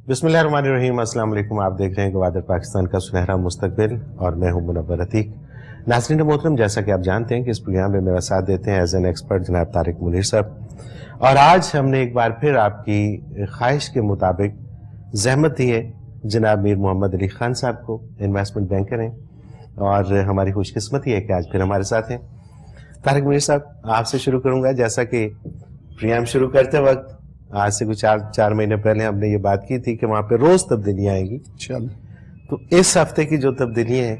بسم اللہ الرحمن الرحیم. السلام علیکم. آپ دیکھ رہے ہیں گوادر پاکستان کا سنہرا مستقبل اور میں ہوں منور عتیق. ناظرین محترم، جیسا کہ آپ جانتے ہیں کہ اس پروگرام میں میرا ساتھ دیتے ہیں ایز این ایکسپرٹ جناب طارق منیر صاحب، اور آج ہم نے ایک بار پھر آپ کی خواہش کے مطابق زحمت دی ہے جناب میر محمد علی خان صاحب کو. انویسٹمنٹ بینکر ہیں اور ہماری خوش قسمتی ہے کہ آج پھر ہمارے ساتھ ہیں. طارق منیر صاحب، آپ سے شروع کروں گا. جیسا کہ پروگرام شروع کرتے وقت آج سے کچھ چار مہینے پہلے ہم نے یہ بات کی تھی کہ وہاں پہ روز تبدیلیاں آئیں گی، تو اس ہفتے کی جو تبدیلیاں ہیں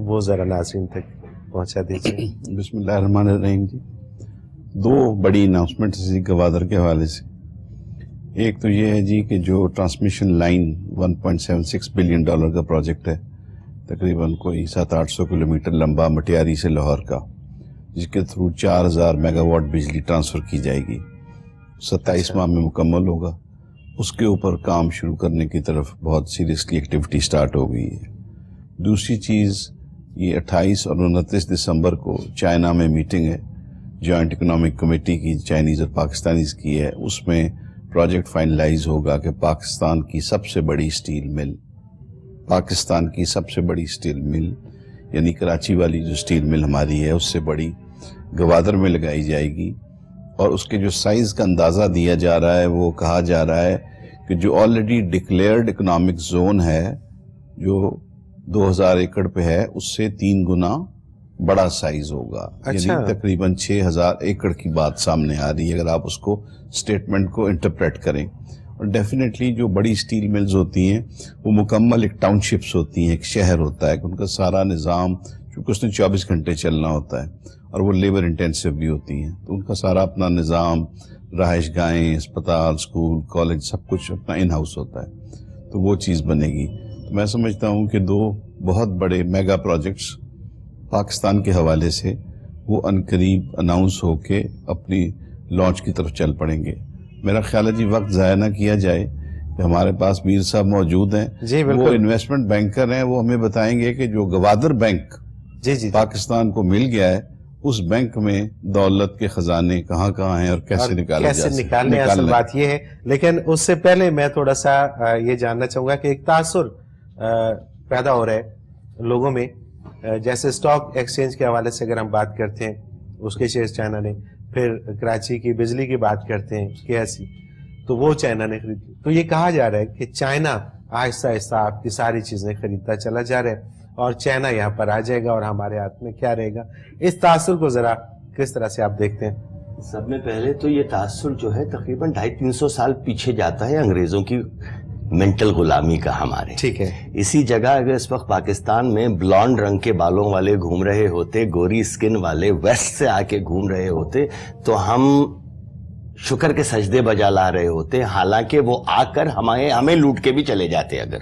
وہ ذرا ناظرین تک پہنچا دیجیے. بسم اللہ الرحمن الرحیم. جی، دو بڑی اناؤنسمنٹ اسی گوادر کے حوالے سے. ایک تو یہ ہے جی کہ جو ٹرانسمیشن لائن $1.76 بلین کا پروجیکٹ ہے، تقریباً کوئی 700-800 کلومیٹر لمبا مٹیاری سے لاہور کا، جس کے تھرو 4000 میگا واٹ بجلی ٹرانسفر کی جائے گی، 27 ماہ میں مکمل ہوگا. اس کے اوپر کام شروع کرنے کی طرف بہت سیریسلی ایکٹیویٹی سٹارٹ ہو گئی ہے. دوسری چیز، یہ 28 اور 29 دسمبر کو چائنا میں میٹنگ ہے جوائنٹ اکنامک کمیٹی کی، چائنیز اور پاکستانیز کی ہے. اس میں پروجیکٹ فائنلائز ہوگا کہ پاکستان کی سب سے بڑی سٹیل مل یعنی کراچی والی جو سٹیل مل ہماری ہے اس سے بڑی گوادر میں لگائی جائے گی. اور اس کے جو سائز کا اندازہ دیا جا رہا ہے، وہ کہا جا رہا ہے کہ جو آلریڈی ڈکلیئرڈ اکنامک زون ہے جو 2000 ایکڑ پہ ہے، اس سے 3 گنا بڑا سائز ہوگا. یعنی تقریباً 6000 ایکڑ کی بات سامنے آ رہی ہے اگر آپ اس کو سٹیٹمنٹ کو انٹرپریٹ کریں. اور ڈیفینیٹلی جو بڑی سٹیل ملز ہوتی ہیں وہ مکمل ایک ٹاؤن شپس ہوتی ہیں، ایک شہر ہوتا ہے، ان کا سارا نظام چونکہ اس نے 24 گھنٹے چلنا ہوتا ہے اور وہ لیبر انٹینسو بھی ہوتی ہیں، تو ان کا سارا اپنا نظام، رہائش گاہیں، اسپتال، اسکول، کالج، سب کچھ اپنا ان ہاؤس ہوتا ہے. تو وہ چیز بنے گی. تو میں سمجھتا ہوں کہ دو بہت بڑے میگا پروجیکٹس پاکستان کے حوالے سے وہ عنقریب اناؤنس ہو کے اپنی لانچ کی طرف چل پڑیں گے. میرا خیال ہے جی وقت ضائع نہ کیا جائے کہ ہمارے پاس میر صاحب موجود ہیں، وہ انویسٹمنٹ بینکر ہیں، وہ ہمیں بتائیں گے کہ جو گوادر بینک پاکستان کو مل گیا ہے، اس بینک میں دولت کے خزانے کہاں کہاں ہیں اور کیسے نکالنے. اصل بات یہ ہے. لیکن اس سے پہلے میں تھوڑا سا یہ جاننا چاہوں گا کہ ایک تاثر پیدا ہو رہا ہے لوگوں میں، جیسے سٹاک ایکسچینج کے حوالے سے اگر ہم بات کرتے ہیں، اس کے شیئر چائنا نے، پھر کراچی کی بجلی کی بات کرتے ہیں KSE، تو وہ چائنا نے خریدی. تو یہ کہا جا رہا ہے کہ چائنا آہستہ آہستہ آپ کی ساری چیزیں خریدتا چلا جا رہا ہے اور چائنا یہاں پر آ جائے گا اور ہمارے ہاتھ میں کیا رہے گا. اس تاثر کو ذرا کس طرح سے آپ دیکھتے ہیں؟ سب میں پہلے تو یہ تاثر جو ہے تقریباً 250-300 سال پیچھے جاتا ہے انگریزوں کی مینٹل غلامی کا ہمارے. ٹھیک ہے. اسی جگہ اگر اس وقت پاکستان میں بلانڈ رنگ کے بالوں والے گھوم رہے ہوتے، گوری سکن والے ویسٹ سے آ کے گھوم رہے ہوتے، تو ہم شکر کے سجدے بجا لا رہے ہوتے، حالانکہ وہ آ کر ہمیں لوٹ کے بھی چلے جاتے. اگر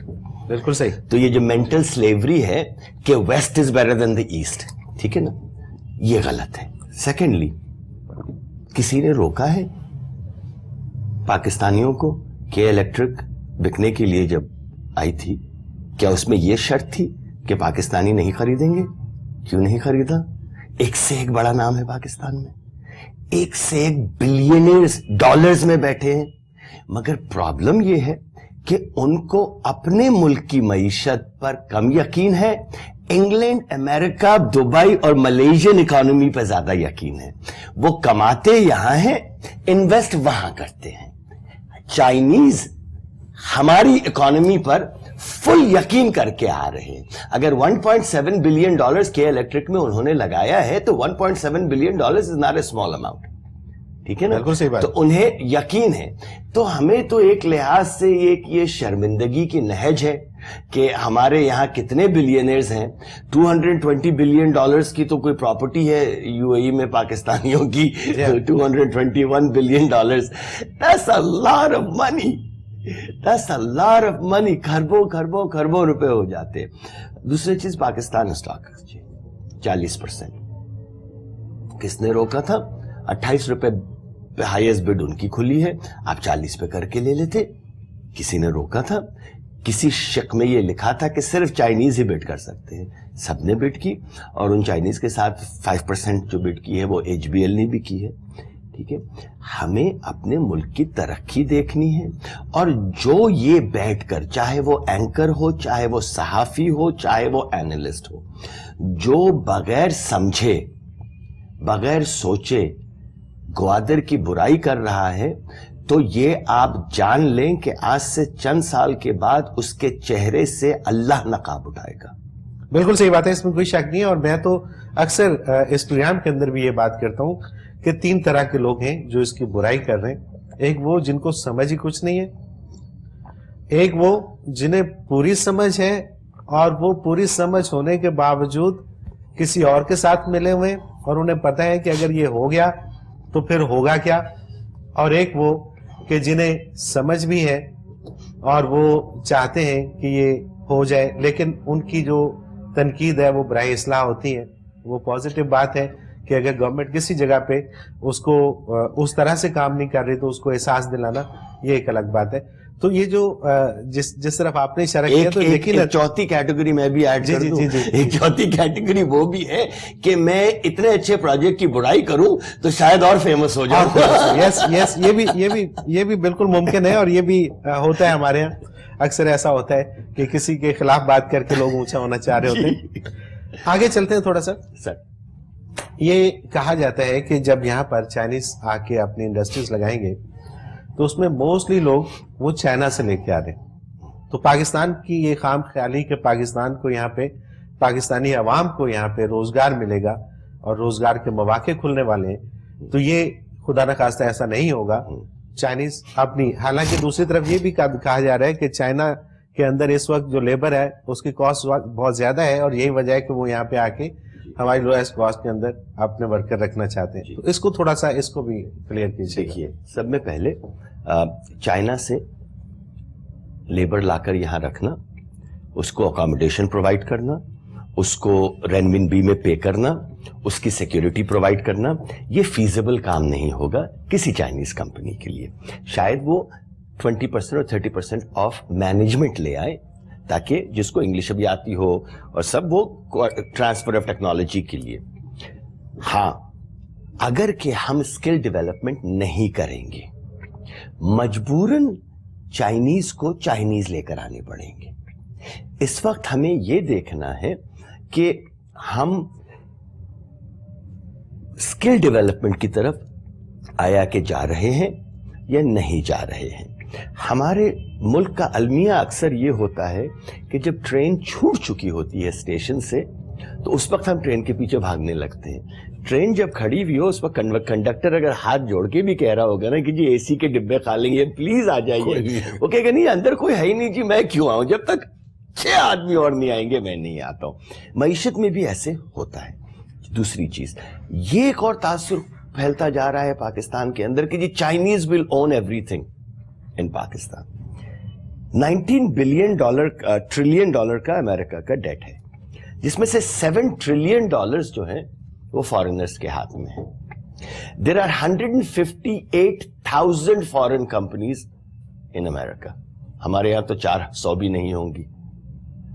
بالکل صحیح. تو یہ جو مینٹل سلیوری ہے کہ west is better than the east, ٹھیک ہے نا، یہ غلط ہے. سیکنڈلی، کسی نے روکا ہے پاکستانیوں کو کہ الیکٹرک بکنے کے لیے جب آئی تھی، کیا اس میں یہ شرط تھی کہ پاکستانی نہیں خریدیں گے؟ کیوں نہیں خریدا؟ ایک سے ایک بڑا نام ہے پاکستان میں، ایک سے ایک بلینئرز ڈالرز میں بیٹھے ہیں. مگر پرابلم یہ ہے کہ ان کو اپنے ملک کی معیشت پر کم یقین ہے. انگلینڈ، امریکہ، دبئی اور ملیشین اکانومی پر زیادہ یقین ہے. وہ کماتے یہاں ہیں، انویسٹ وہاں کرتے ہیں. چائنیز ہماری اکانومی پر فل یقین کر کے آ رہے ہیں. اگر $1.7 بلین کے الیکٹرک میں انہوں نے لگایا ہے تو $1.7 billion is not a small amount, ٹھیک ہے نا. تو انہیں یقین ہے. تو ہمیں تو ایک لحاظ سے یہ شرمندگی کی نہج ہے کہ ہمارے یہاں کتنے بلینئرز ہیں. $220 بلین کی تو کوئی پراپرٹی ہے UAE میں پاکستانیوں کی. 221 billion. That's a lot of money. That's a lot of money. کھربوں روپے ہو جاتے. دوسری چیز، پاکستان اسٹاک 40%. کس نے روکا تھا؟ 28 روپے پہ ہائیسٹ بڈ ان کی کھلی ہے، آپ 40 پہ کر کے لے لیتے. کسی نے روکا تھا؟ کسی شک میں یہ لکھا تھا کہ صرف چائنیز ہی بڈ کر سکتے ہیں. سب نے بڈ کی، اور ان چائنیز کے ساتھ 5% جو بڈ کی ہے وہ HBL نے بھی کی ہے. ٹھیک ہے. ہمیں اپنے ملک کی ترقی دیکھنی ہے, اور جو یہ بیٹھ کر, چاہے وہ اینکر ہو, چاہے وہ صحافی ہو, چاہے وہ اینالسٹ ہو, جو بغیر سمجھے بغیر سوچے گوادر کی برائی کر رہا ہے, تو یہ آپ جان لیں کہ آج سے چند سال کے بعد اس کے چہرے سے اللہ نقاب اٹھائے گا. بالکل صحیح بات ہے, اس میں کوئی شک نہیں ہے. اور میں تو اکثر اس پروگرام کے اندر بھی یہ بات کرتا ہوں کہ 3 طرح کے لوگ ہیں جو اس کی برائی کر رہے ہیں. ایک وہ جن کو سمجھ ہی کچھ نہیں ہے, ایک وہ جنہیں پوری سمجھ ہے اور وہ پوری سمجھ ہونے کے باوجود کسی اور کے ساتھ ملے ہوئے ہیں اور انہیں پتہ ہے کہ اگر یہ ہو گیا تو پھر ہوگا کیا, اور ایک وہ کہ جنہیں سمجھ بھی ہے اور وہ چاہتے ہیں کہ یہ ہو جائے, لیکن ان کی جو تنقید ہے وہ برائے اصلاح ہوتی ہے. وہ پازیٹیو بات ہے کہ اگر گورنمنٹ کسی جگہ پہ اس کو اس طرح سے کام نہیں کر رہی تو اس کو احساس دلانا یہ ایک الگ بات ہے. تو یہ جو جس طرف آپ نے اشارہ کیا, تو یقیناً چوتھی کیٹیگری میں بھی ایڈ کر دوں. ایک چوتھی کیٹیگری وہ بھی ہے کہ میں اتنے اچھے پروجیکٹ کی برائی کروں تو شاید اور فیمس ہو جاؤں. یس, یہ بھی بالکل ممکن ہے, اور یہ بھی ہوتا ہے ہمارے یہاں. اکثر ایسا ہوتا ہے کہ کسی کے خلاف بات کر کے لوگ اونچا ہونا چاہ رہے ہوتے ہیں. آگے چلتے ہیں تھوڑا سا. یہ کہا جاتا ہے کہ جب یہاں پر چائنیز آ کے اپنی انڈسٹریز لگائیں گے تو اس میں موسٹلی لوگ وہ چائنا سے لے کے آ رہے ہیں. تو پاکستان کی یہ خام خیالی کہ پاکستان کو یہاں پہ, پاکستانی عوام کو یہاں پہ روزگار ملے گا اور روزگار کے مواقع کھلنے والے ہیں, تو یہ خدا نخواستہ ایسا نہیں ہوگا. چائنیز اپنی, حالانکہ دوسری طرف یہ بھی کہا جا رہا ہے کہ چائنا کے اندر اس وقت جو لیبر ہے اس کی کاسٹ بہت زیادہ ہے, اور یہی وجہ ہے کہ وہ یہاں پہ آ کے ہماری لوئسٹ کاسٹ کے اندر اپنے ورکر رکھنا چاہتے ہیں. تو اس کو تھوڑا سا اس کو بھی کلیئر کیجیے. دیکھیے, سب میں پہلے چائنا سے لیبر لا کر یہاں رکھنا, اس کو اکاموڈیشن پرووائڈ کرنا, اس کو رینمن بی میں پے کرنا, اس کی سیکیورٹی پرووائڈ کرنا, یہ فیزیبل کام نہیں ہوگا کسی چائنیز کمپنی کے لیے. شاید وہ 20% اور 30% آف مینجمنٹ لے آئے تاکہ جس کو انگلش بھی آتی ہو اور سب, وہ ٹرانسفر آف ٹیکنالوجی کے لیے. ہاں, اگر کہ ہم اسکل ڈیولپمنٹ نہیں کریں گے, مجبوراً چائنیز کو چائنیز لے کر آنے پڑیں گے. اس وقت ہمیں یہ دیکھنا ہے کہ ہم اسکل ڈیولپمنٹ کی طرف آیا کہ جا رہے ہیں یا نہیں جا رہے ہیں. ہمارے ملک کا المیہ اکثر یہ ہوتا ہے کہ جب ٹرین چھوٹ چکی ہوتی ہے اسٹیشن سے تو اس وقت ہم ٹرین کے پیچھے بھاگنے لگتے ہیں. ٹرین جب کھڑی ہوئی ہو اس وقت کنڈکٹر اگر ہاتھ جوڑ کے بھی کہہ رہا ہوگا نا کہ جی اے سی کے ڈبے کھالیں گے, پلیز آ جائیے, وہ کہے گا نہیں اندر کوئی ہے ہی نہیں جی, میں کیوں آؤں, جب تک 6 آدمی اور نہیں آئیں گے میں نہیں آتا ہوں. معیشت میں بھی ایسے ہوتا ہے. دوسری چیز, یہ ایک اور تاثر پھیلتا جا رہا ہے پاکستان کے اندر کہ جی Chinese will own everything in Pakistan. $19 trillion dollar کا امریکہ کا ڈیٹ ہے, جس میں سے $7 ٹریلین جو ہیں وہ فارنرز کے ہاتھ میں ہیں. There are 158,000 فارن کمپنیز ان امریکہ. ہمارے یہاں تو 400 بھی نہیں ہوں گی,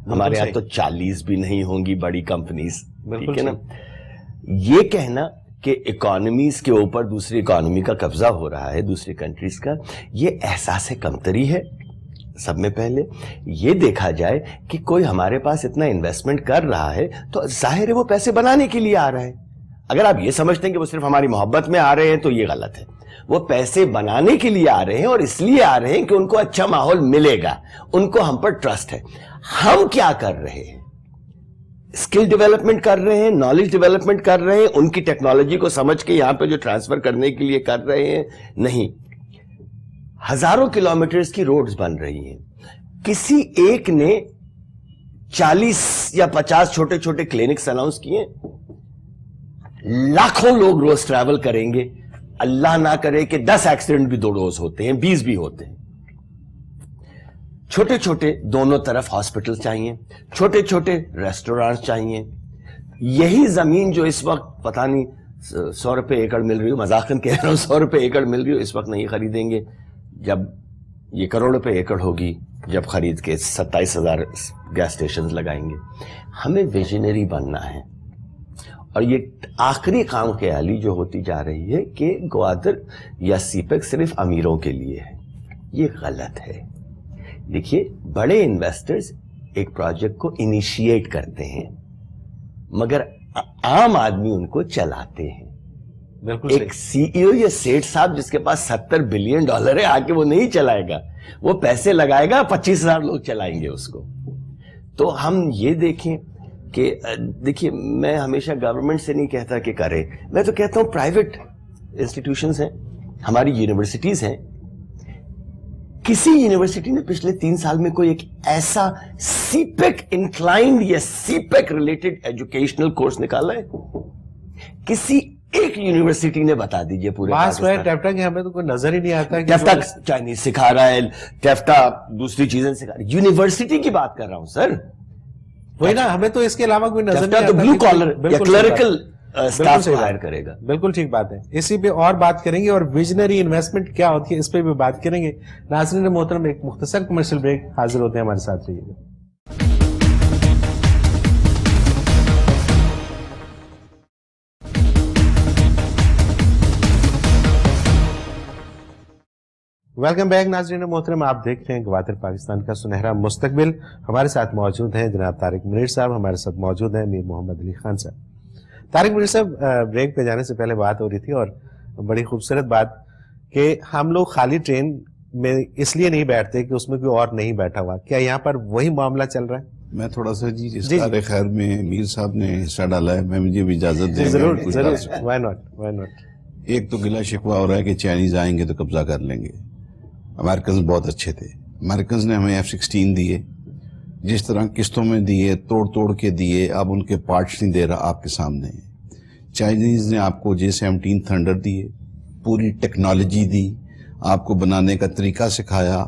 ہمارے یہاں تو 40 بھی نہیں ہوں گی بڑی کمپنیز. ٹھیک ہے نا. یہ کہنا کہ اکانومیز کے اوپر دوسری اکانومی کا قبضہ ہو رہا ہے, دوسری کنٹریز کا, یہ احساس کمتری ہے. سب میں پہلے یہ دیکھا جائے کہ کوئی ہمارے پاس اتنا انویسٹمنٹ کر رہا ہے تو ظاہر ہے وہ پیسے بنانے کے لیے آ رہا ہے. اگر آپ یہ سمجھتے ہیں کہ وہ صرف ہماری محبت میں آ رہے ہیں تو یہ غلط ہے. وہ پیسے بنانے کے لیے آ رہے ہیں اور اس لیے آ رہے ہیں کہ ان کو اچھا ماحول ملے گا, ان کو ہم پر ٹرسٹ ہے. ہم کیا کر رہے ہیں؟ اسکل ڈیولپمنٹ کر رہے ہیں, نالج ڈیولپمنٹ کر رہے ہیں, ان کی ٹیکنالوجی کو سمجھ کے یہاں پہ جو ٹرانسفر کرنے کے لیے کر رہے ہیں. نہیں, ہزاروں کلومیٹرز کی روڈز بن رہی ہیں. کسی ایک نے 40 یا 50 چھوٹے چھوٹے کلینکس اناؤنس کیے, لاکھوں لوگ روز ٹریول کریں گے. اللہ نہ کرے کہ 10 ایکسیڈنٹ بھی 2 روز ہوتے ہیں, 20 بھی ہوتے ہیں. چھوٹے چھوٹے دونوں طرف ہاسپٹل چاہیے, چھوٹے چھوٹے ریسٹورانٹ چاہیے. یہی زمین جو اس وقت پتہ نہیں 100 روپے ایکڑ مل رہی ہو, مذاقاً کہہ رہا ہوں 100 روپے ایکڑ مل رہی ہو, اس وقت نہیں خریدیں گے. جب یہ کروڑ روپے ایکڑ ہوگی, جب خرید کے 27,000 گیس اسٹیشنز لگائیں گے. ہمیں ویژنری بننا ہے, اور یہ آخری خام خیالی جو ہوتی جا رہی ہے کہ گوادر یا سیپیک صرف امیروں کے لیے ہے، یہ غلط ہے. دیکھیے بڑے انویسٹرز ایک پروجیکٹ کو انیشیٹ کرتے ہیں مگر عام آدمی ان کو چلاتے ہیں. بالکل ایک سی ای او یا سیٹھ صاحب جس کے پاس $70 بلین ہے آ کے وہ نہیں چلائے گا، وہ پیسے لگائے گا، 25,000 لوگ چلائیں گے اس کو. تو ہم یہ دیکھیں کہ دیکھیے میں ہمیشہ گورنمنٹ سے نہیں کہتا کہ کرے، میں تو کہتا ہوں پرائیویٹ انسٹیٹیوشنز ہیں، ہماری یونیورسٹیز ہیں. کسی یونیورسٹی نے پچھلے 3 سال میں کوئی ایک ایسا سی پیک انکلائنڈ یا سی پیک ریلیٹڈ ایجوکیشنل کورس نکالا ہے؟ کسی ایک یونیورسٹی نے بتا دیجئے پورے ٹیفٹا کے ہمیں تو کوئی نظر ہی نہیں آتا. ٹیفٹا چائنیز سکھا رہا ہے، ٹیفٹا دوسری چیزیں سکھا رہا ہے. یونیورسٹی کی بات کر رہا ہوں سر. وہی نا، ہمیں تو اس کے علاوہ کوئی نظر نہیں آتا. تو بلو کالر یا کلریکل اسٹاف ہائر کرے گا. بالکل ٹھیک بات ہے. اسی پہ اور بات کریں گے اور ویژنری انویسٹمنٹ کیا ہوتی ہے اس پہ بھی بات کریں گے. ناظرین محترم ایک مختصر کمرشل بریک، حاضر ہوتے ہیں، ہمارے ساتھ رہیے گا. ویلکم بیک ناظرین محترم، آپ دیکھ رہے ہیں گوادر پاکستان کا سنہرا مستقبل. ہمارے ساتھ موجود ہیں جناب طارق منیر صاحب، ہمارے ساتھ موجود ہیں میر محمد علی خان صاحب. طارق منیر صاحب، بریک پہ جانے سے پہلے بات ہو رہی تھی اور بڑی خوبصورت بات کہ ہم لوگ خالی ٹرین میں اس لیے نہیں بیٹھتے کہ اس میں کوئی اور نہیں بیٹھا ہوا. کیا یہاں پر وہی معاملہ چل رہا ہے؟ میں تھوڑا سا استعارے خیر میں میر صاحب نے حصہ ڈالا ہے، میں مجھے بھی اجازت دیں. ضرور ضرور، وائی ناٹ. ایک تو گلہ شکوہ ہو رہا ہے کہ چائنیز آئیں گے تو قبضہ کر لیں گے. امریکنز بہت اچھے تھے، امریکنز نے ہمیں F-16 دیے، جس طرح قسطوں میں دیے، توڑ کے دیے، اب ان کے پارٹس نہیں دے رہا آپ کے سامنے. چائنیز نے آپ کو J-17 تھنڈر دیے، پوری ٹیکنالوجی دی، آپ کو بنانے کا طریقہ سکھایا.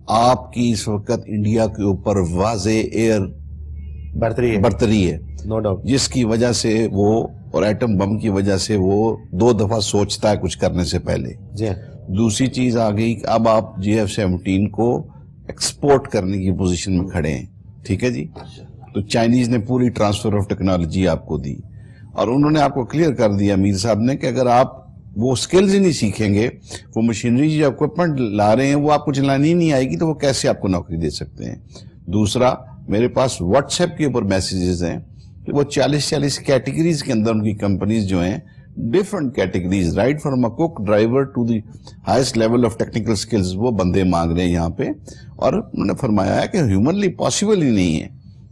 آپ کی اس وقت انڈیا کے اوپر واضح ایئر برتری ہے، نو ڈاؤٹ، جس کی وجہ سے وہ اور ایٹم بم کی وجہ سے وہ 2 دفعہ سوچتا ہے کچھ کرنے سے پہلے. جی. دوسری چیز آ گئی کہ اب آپ J-17 کو ایکسپورٹ کرنے کی پوزیشن میں کھڑے ہیں. ٹھیک ہے جی. تو چائنیز نے پوری ٹرانسفر آف ٹیکنالوجی آپ کو دی اور انہوں نے آپ کو کلیئر کر دیا میر صاحب نے کہ اگر آپ وہ سکلز ہی نہیں سیکھیں گے، وہ مشینری جو اکوپمنٹ لا رہے ہیں وہ آپ کو چلانی نہیں آئے گی تو وہ کیسے آپ کو نوکری دے سکتے ہیں. دوسرا، میرے پاس واٹس ایپ کے اوپر میسیجز ہیں کہ وہ 40 کیٹیگریز کے اندر ان کی کمپنیز جو ہیں، different categories, right from a cook driver to the highest level of technical skills, وہ بندے مانگ رہے ہیں یہاں پہ. اور انہوں نے فرمایا ہے کہ ہیومنلی پاسبل ہی نہیں ہے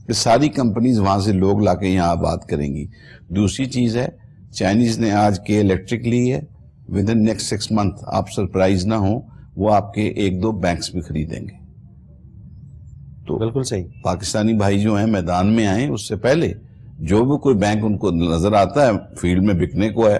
کہ ساری کمپنیز وہاں سے لوگ لا کے یہاں آباد کریں گی. دوسری چیز ہے، چائنیز نے آج کے الیکٹرک لی ہے، ود ان نیکسٹ 6 months آپ سرپرائز نہ ہوں، وہ آپ کے 1-2 بینکس بھی خریدیں گے. تو بالکل صحیح. پاکستانی بھائی جو ہیں میدان میں آئیں، اس سے پہلے جو بھی کوئی بینک ان کو نظر آتا ہے فیلڈ میں بکنے کو ہے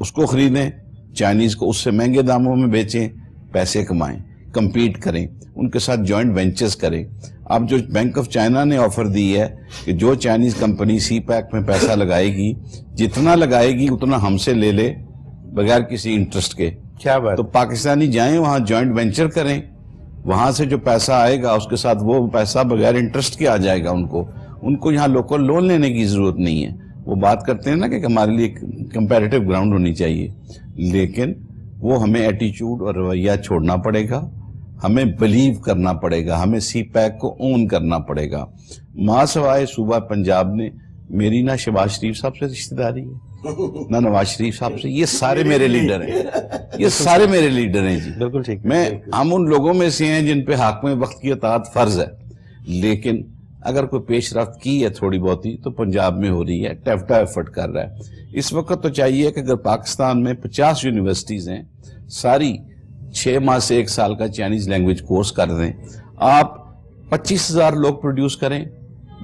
اس کو خریدیں، چائنیز کو اس سے مہنگے داموں میں بیچیں، پیسے کمائیں، کمپیٹ کریں، ان کے ساتھ جوائنٹ وینچرز کریں. اب جو بینک آف چائنا نے آفر دی ہے کہ جو چائنیز کمپنی سی پیک میں پیسہ لگائے گی، جتنا لگائے گی اتنا ہم سے لے لے بغیر کسی انٹرسٹ کے. کیا بات. تو پاکستانی جائیں وہاں جوائنٹ وینچر کریں، وہاں سے جو پیسہ آئے گا اس کے ساتھ وہ پیسہ بغیر انٹرسٹ کے آ جائے گا. ان کو یہاں لوکل لون لینے کی ضرورت نہیں ہے. وہ بات کرتے ہیں نا کہ ہمارے لیے کمپیریٹیو گراؤنڈ ہونی چاہیے، لیکن وہ ہمیں ایٹیچیوڈ اور رویہ چھوڑنا پڑے گا، ہمیں بلیو کرنا پڑے گا، ہمیں سی پیک کو اون کرنا پڑے گا. ماں سوائے صوبہ پنجاب نے میری نہ شہباز شریف صاحب سے رشتہ داری ہے نہ نواز شریف صاحب سے. یہ سارے میرے لیڈر ہیں، یہ سارے میرے لیڈر ہیں جی. بالکل ٹھیک. ہم ان لوگوں میں سے ہیں جن پہ حاکم وقت کی اطاعت فرض ہے، لیکن اگر کوئی پیش رفت کی ہے تھوڑی بہتی تو پنجاب میں ہو رہی ہے. ٹیفٹا ایفرٹ کر رہا ہے. اس وقت تو چاہیے کہ اگر پاکستان میں 50 یونیورسٹیز ہیں، ساری 6 ماہ سے 1 سال کا چائنیز لینگویج کورس کر دیں، آپ 25,000 لوگ پروڈیوس کریں،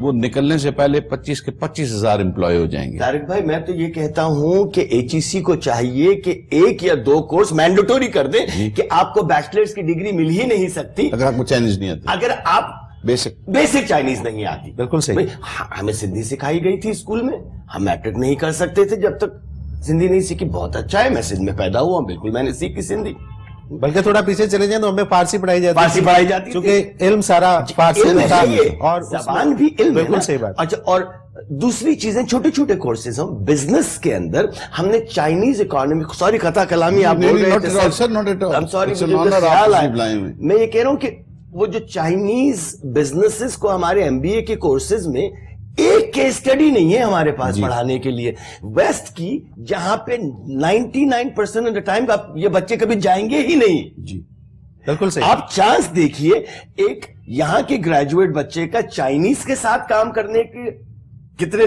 وہ نکلنے سے پہلے 25 کے 25,000 امپلائی ہو جائیں گے. طارق بھائی، میں تو یہ کہتا ہوں کہ HEC کو چاہیے کہ 1 یا 2 کورس مینڈیٹوری کر دیں کہ آپ کو بیچلرز کی ڈگری مل ہی نہیں سکتی اگر آپ کو چائنیز نہیں آتی، اگر آپ بیسک چائنیز نہیں آتی. بالکل صحیح. ہمیں سندھی سکھائی گئی تھی اسکول میں، ہم میٹرک نہیں کر سکتے تھے جب تک سندھی نہیں سیکھی. بہت اچھا ہے، میں سندھ میں پیدا ہوا ہوں، بالکل میں نے سیکھی سندھی. بلکہ تھوڑا پیچھے چلے جائیں تو ہمیں فارسی پڑھائی جاتی ہے کیونکہ علم سارا فارسی میں تھا اور زبان بھی علم. بالکل صحیح بات. اچھا, اور دوسری چیزیں چھوٹے چھوٹے کورسز ہوں بزنس کے اندر. ہم نے چائنیز اکانومی, سوری خطا کلامی آپ بول رہے تھے, میں یہ کہہ رہا ہوں کہ وہ جو چائنیز بزنسز کو ہمارے MBA کے کورسز میں ایک کیس اسٹڈی نہیں ہے ہمارے پاس پڑھانے کے لیے ویسٹ کی, جہاں پہ 99% آف دا ٹائم یہ بچے کبھی جائیں گے ہی نہیں. جی بالکل صحیح. آپ چانس دیکھیے ایک یہاں کے گریجویٹ بچے کا چائنیز کے ساتھ کام کرنے کے کتنے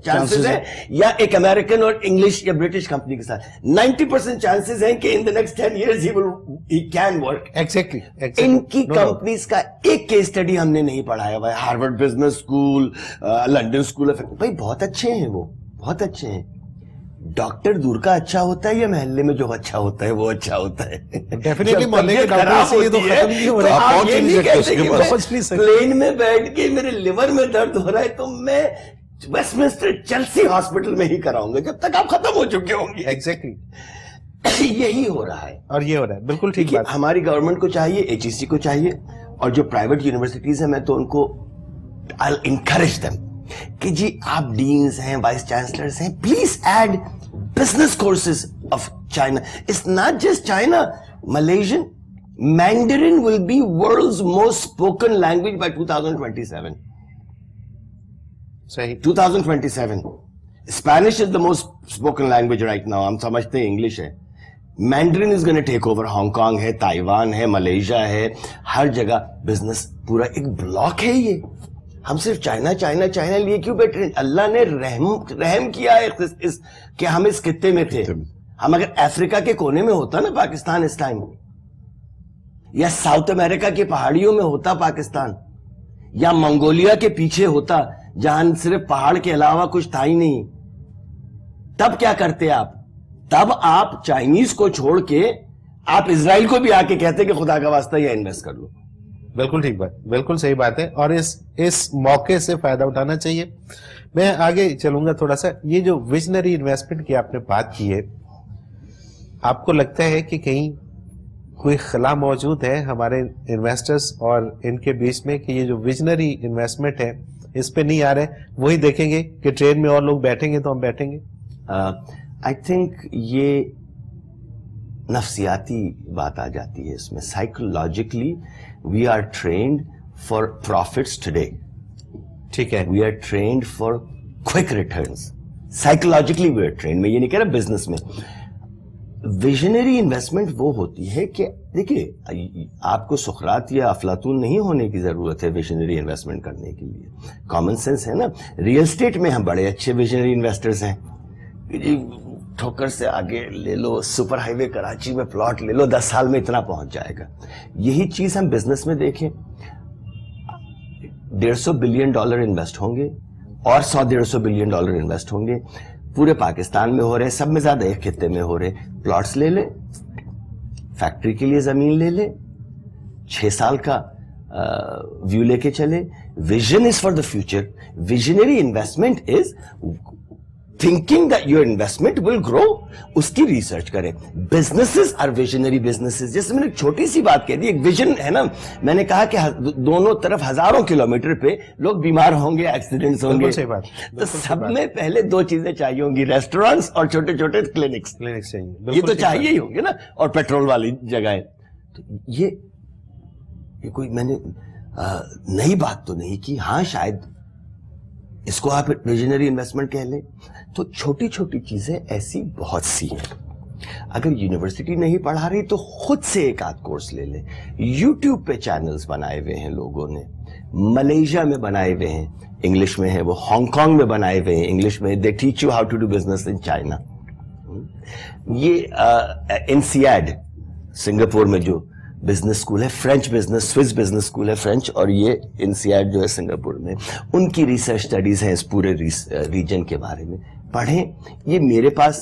چانسز ہیں, یا ایک امریکن اور انگلش یا برٹش کمپنی کے ساتھ 90% چانسز ہیں کہ ان the next 10 years he can work. Exactly. ان کی کمپنیز کا ایک کیس اسٹڈی ہم نے نہیں پڑھایا ہوا ہے. Harvard business school, London school of, بھائی بہت اچھے ہیں, وہ بہت اچھے ہیں. ڈاکٹر دور کا اچھا ہوتا ہے یا محلے میں جو اچھا ہوتا ہے وہ اچھا ہوتا ہے؟ ڈیفینیٹلی محلے کے ڈاکٹر سے یہ تو ختم نہیں ہو رہا. آپ یہ نہیں کہتے کہ پلین میں بیٹھ کے میرے لیور میں درد ہو رہا ہے تو میں ویسٹ منسٹر چیلسی ہاسپٹل میں ہی کراؤں گا جب تک آپ ختم ہو چکے ہوں گے. ایگزیکٹلی یہی ہو رہا ہے اور یہ ہو رہا ہے. بالکل ٹھیک بات. ہماری گورنمنٹ کو چاہیے, HEC کو چاہیے, اور جو پرائیویٹ یونیورسٹیز ہیں میں تو ان کو I'll encourage them کہ جی آپ ڈینز ہیں, وائس چانسلرز ہیں, please add business courses of China. It's not just China. Malaysian Mandarin will be world's most spoken language by 2027. صحیح. 2027. Spanish is the most spoken language right now. ہم سمجھتے ہیں English ہے. Mandarin is going to take over. Hong Kong ہے, Taiwan ہے, Malaysia ہے, ہر جگہ business پورا ایک بلاک ہے. یہ ہم صرف چائنا چائنا چائنا لیے کیوں بیٹھے؟ اللہ نے رحم کیا ہے کہ ہم اس خطے میں تھے. ہم اگر افریقہ کے کونے میں ہوتا نا پاکستان اس ٹائم, یا ساؤتھ امریکہ کی پہاڑیوں میں ہوتا پاکستان, یا منگولیا کے پیچھے ہوتا جہاں صرف پہاڑ کے علاوہ کچھ تھا ہی نہیں, تب کیا کرتے آپ؟ تب آپ چائنیز کو چھوڑ کے آپ اسرائیل کو بھی آ کے کہتے کہ خدا کا واسطہ یہ انویسٹ کر لو. بالکل ٹھیک بات, بالکل صحیح بات ہے, اور اس موقع سے فائدہ اٹھانا چاہیے. میں آگے چلوں گا تھوڑا سا. یہ جو ویژنری انویسٹمنٹ کی آپ نے بات کی ہے, آپ کو لگتا ہے کہ کہیں کوئی خلا موجود ہے ہمارے انویسٹرز اور ان کے بیچ میں کہ یہ جو ویژنری انویسٹمنٹ ہے اس پہ نہیں آ رہے, وہی دیکھیں گے کہ ٹرین میں اور لوگ بیٹھیں گے تو ہم بیٹھیں گے؟ آئی تھنک یہ نفسیاتی بات آ جاتی ہے اس میں. Psychologically we are trained for profits today. ٹھیک ہے. we are trained for quick returns. psychologically we are trained. میں یہ نہیں کہہ رہا بزنس میں. ویژنری انویسٹمنٹ وہ ہوتی ہے کہ دیکھیے آپ کو سقراط یا افلاطون نہیں ہونے کی ضرورت ہے ویژنری انویسٹمنٹ کرنے کے لیے. کامن سینس ہے نا. ریئل اسٹیٹ میں ہم بڑے اچھے ویژنری انویسٹرز ہیں. ٹھوکر سے آگے لے لو, سپر ہائی وے کراچی میں پلاٹ لے لو, 10 سال میں اتنا پہنچ جائے گا. یہی چیز ہم بزنس میں دیکھیں, $150 بلین انویسٹ ہوں گے اور $100-150 بلین انویسٹ ہوں گے. پورے پاکستان میں ہو رہے, سب میں زیادہ ایک خطے میں ہو رہے. پلاٹس لے لیں, فیکٹری کے لیے زمین لے لیں, 6 سال کا ویو لے کے چلے. Vision is for the future. Visionary investment is thinking that your investment will grow. اس کی ریسرچ کریں. businesses are visionary businesses. جیسے میں نے چھوٹی سی بات کہہ دی, ایک ویژن ہے نا. میں نے کہا کہ دونوں طرف ہزاروں کلومیٹر پہ لوگ بیمار ہوں گے, ایکسیڈنٹس ہوں گے. تو سب میں پہلے 2 چیزیں چاہیے ہوں گی, ریسٹورینٹس اور چھوٹے چھوٹے کلینکس. یہ تو چاہیے ہی ہوں گے نا, اور پیٹرول والی جگہیں. تو یہ کوئی میں نے نئی بات تو نہیں کی. ہاں شاید اس کو آپ ویژنری انویسٹمنٹ کہہ لیں. تو چھوٹی چھوٹی چیزیں ایسی بہت سی ہیں. اگر یونیورسٹی نہیں پڑھا رہی تو خود سے ایک آدھ کورس لے لیں. یوٹیوب پہ چینلز بنائے ہوئے ہیں لوگوں نے, ملیشیا میں بنائے ہوئے ہیں, انگلش میں ہے وہ, ہانگ کانگ میں بنائے ہوئے ہیں انگلش میں. They teach you how to do business in China. یہ انسیاڈ سنگاپور میں جو بزنس اسکول ہے, French business, Swiss business school ہے فرینچ, اور یہ انسیاڈ جو ہے سنگاپور میں, ان کی ریسرچ اسٹڈیز ہیں اس پورے ریجن کے بارے میں. پڑھیں. یہ میرے پاس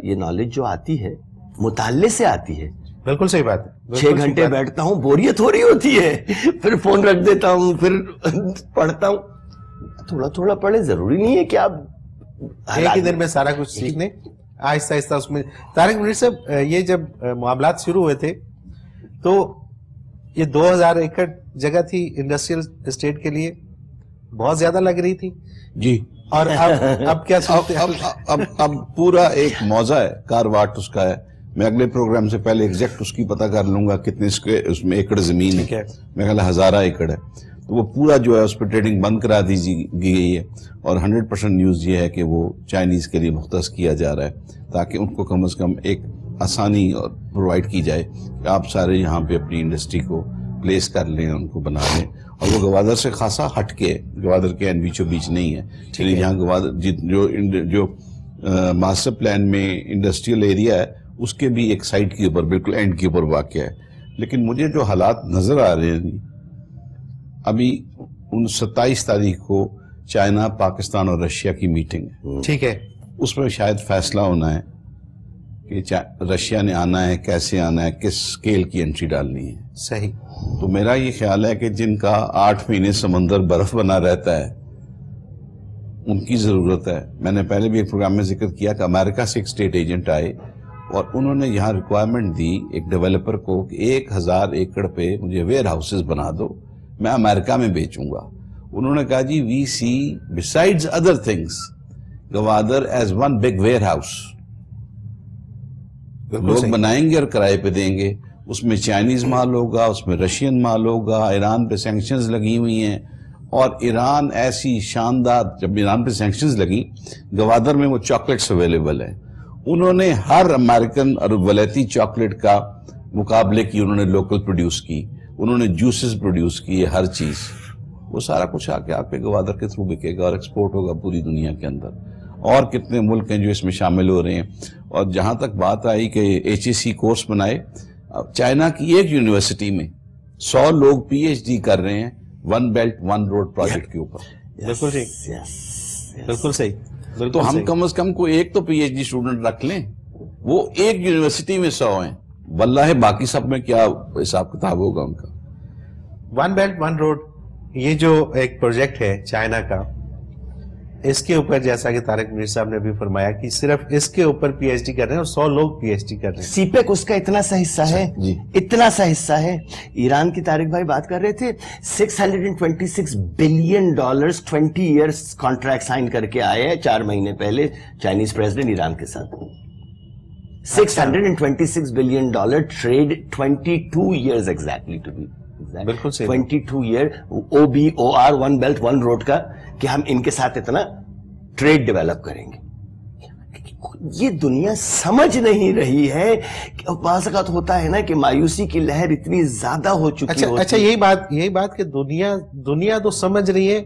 یہ نالج جو آتی ہے مطالعے سے آتی ہے. بالکل صحیح بات ہے. 6 گھنٹے بیٹھتا ہوں, بوریت ہو رہی ہوتی ہے, پھر فون رکھ دیتا ہوں, پھر پڑھتا ہوں. تھوڑا تھوڑا پڑھیں, ضروری نہیں ہے کہ آپ ایک ہی دن میں سارا کچھ سیکھ لیں. آہستہ آہستہ اس میں. طارق منیر صاحب, یہ جب معاملات شروع ہوئے تھے تو یہ 2000 ایکڑ جگہ تھی انڈسٹریل اسٹیٹ کے لیے، بہت زیادہ لگ رہی تھی جی، اور اب کیا اب پورا ایک موضع ہے، کار واٹ اس کا ہے. میں اگلے پروگرام سے پہلے ایگزیکٹ اس کی پتہ کر لوں گا کتنے اس میں ایکڑ زمین ہے. میں خیال 1000 ایکڑ ہے. تو وہ پورا جو ہے اس پہ ٹریڈنگ بند کرا دی گئی ہے، اور 100% نیوز یہ ہے کہ وہ چائنیز کے لیے مختص کیا جا رہا ہے، تاکہ ان کو کم از کم ایک آسانی اور پرووائڈ کی جائے کہ آپ سارے یہاں پہ اپنی انڈسٹری کو پلیس کر لیں، ان کو بنا لیں. اور وہ گوادر سے خاصا ہٹ کے، گوادر کے بیچوں بیچ نہیں ہے. چلیے جہاں گوادر جو ماسٹر پلان میں انڈسٹریل ایریا ہے اس کے بھی ایک سائٹ کے اوپر بالکل اینڈ کے اوپر واقع ہے. لیکن مجھے جو حالات نظر آ رہے ہیں ابھی 27 تاریخ کو چائنا، پاکستان اور رشیا کی میٹنگ ہے. ٹھیک ہے. اس میں شاید فیصلہ ہونا ہے کہ رشیا نے آنا ہے، کیسے آنا ہے، کس سکیل کی انٹری ڈالنی ہے. صحیح. تو میرا یہ خیال ہے کہ جن کا 8 مہینے سمندر برف بنا رہتا ہے ان کی ضرورت ہے. میں نے پہلے بھی ایک پروگرام میں ذکر کیا کہ امریکہ سے ایک اسٹیٹ ایجنٹ آئے اور انہوں نے یہاں ریکوائرمنٹ دی ایک ڈیولپر کو کہ 1000 ایکڑ پہ مجھے ویئر ہاؤسز بنا دو، میں امریکہ میں بیچوں گا. انہوں نے کہا جی we see besides other things Gwadar as one big warehouse. لوگ بنائیں گے اور کرائے پہ دیں گے. اس میں چائنیز مال ہوگا، اس میں رشین مال ہوگا. ایران پہ سینکشنز لگی ہوئی ہیں، اور ایران ایسی شاندار، جب ایران پہ سینکشنز لگی گوادر میں وہ چاکلیٹس اویلیبل ہیں. انہوں نے ہر امریکن اور ولایتی چاکلیٹ کا مقابلے کی، انہوں نے لوکل پروڈیوس کی، انہوں نے جوسز پروڈیوس کیے، ہر چیز. وہ سارا کچھ آ کے آپ کے گوادر کے تھرو بکے گا اور ایکسپورٹ ہوگا پوری دنیا کے اندر. اور کتنے ملک ہیں جو اس میں شامل ہو رہے ہیں. اور جہاں تک بات آئی کہ HEC کورس بنائے، چائنا کی ایک یونیورسٹی میں 100 لوگ PhD کر رہے ہیں one belt one road project کے اوپر. بالکل صحیح، بالکل صحیح. تو ہم کم از کم کو ایک تو PhD اسٹوڈنٹ رکھ لیں. وہ ایک یونیورسٹی میں 100 ہیں، واللہ باقی سب میں کیا حساب کتاب ہوگا ان کا. ون بیلٹ ون روڈ یہ جو ایک پروجیکٹ ہے چائنا کا، اس کے اوپر جیسا کہ طارق منیر صاحب نے بھی فرمایا کہ صرف اس کے اوپر PhD کر رہے ہیں اور 100 لوگ PhD کر رہے ہیں. سی پیک اس کا اتنا سا حصہ ہے، اتنا سا حصہ ہے. ایران کی طارق بھائی بات کر رہے تھے، $626 بلین 20 ایئرز کانٹریکٹ سائن کر کے آئے ہیں 4 مہینے پہلے چائنیز پریزیڈنٹ ایران کے ساتھ. $626 billion trade 22 years exactly to be بالکل 22 year OBOR one belt one road کا، کہ ہم ان کے ساتھ اتنا ٹریڈ ڈیولپ کریں گے. یہ دنیا سمجھ نہیں رہی ہے. بعض اوقات ہوتا ہے نا کہ مایوسی کی لہر اتنی زیادہ ہو چکی ہے. اچھا یہی بات کہ دنیا تو سمجھ رہی ہے،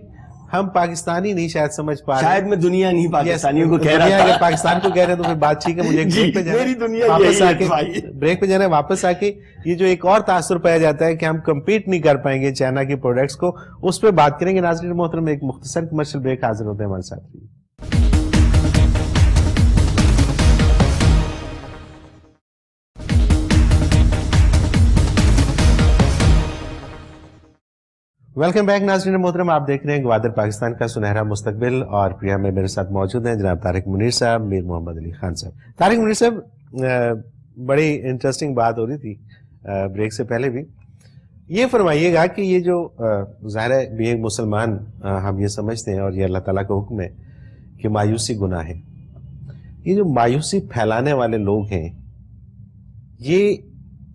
ہم پاکستانی نہیں شاید سمجھ پا رہے. شاید میں دنیا نہیں پاکستانیوں کو کہہ رہا تھا. پاکستان کو کہہ رہے ہیں تو پھر بات ٹھیک ہے. مجھے بریک پہ جانا ہے، واپس آ کے یہ جو ایک اور تاثر پایا جاتا ہے کہ ہم کمپیٹ نہیں کر پائیں گے چائنا کے پروڈکٹس کو، اس پہ بات کریں گے. ناظرین محترم، ایک مختصر کمرشل بریک، حاضر ہوتے ہیں ہمارے ساتھ. ویلکم بیک ناظرین محترم، آپ دیکھ رہے ہیں گوادر پاکستان کا سنہرا مستقبل، اور پروگرام میں میرے ساتھ موجود ہیں جناب طارق منیر صاحب، میر محمد علی خان صاحب. طارق منیر صاحب، بڑی انٹرسٹنگ بات ہو رہی تھی بریک سے پہلے بھی. یہ فرمائیے گا کہ یہ جو ظاہر ہے بھی ایک مسلمان ہم یہ سمجھتے ہیں اور یہ اللہ تعالیٰ کا حکم ہے کہ مایوسی گناہ ہے. یہ جو مایوسی پھیلانے والے لوگ ہیں یہ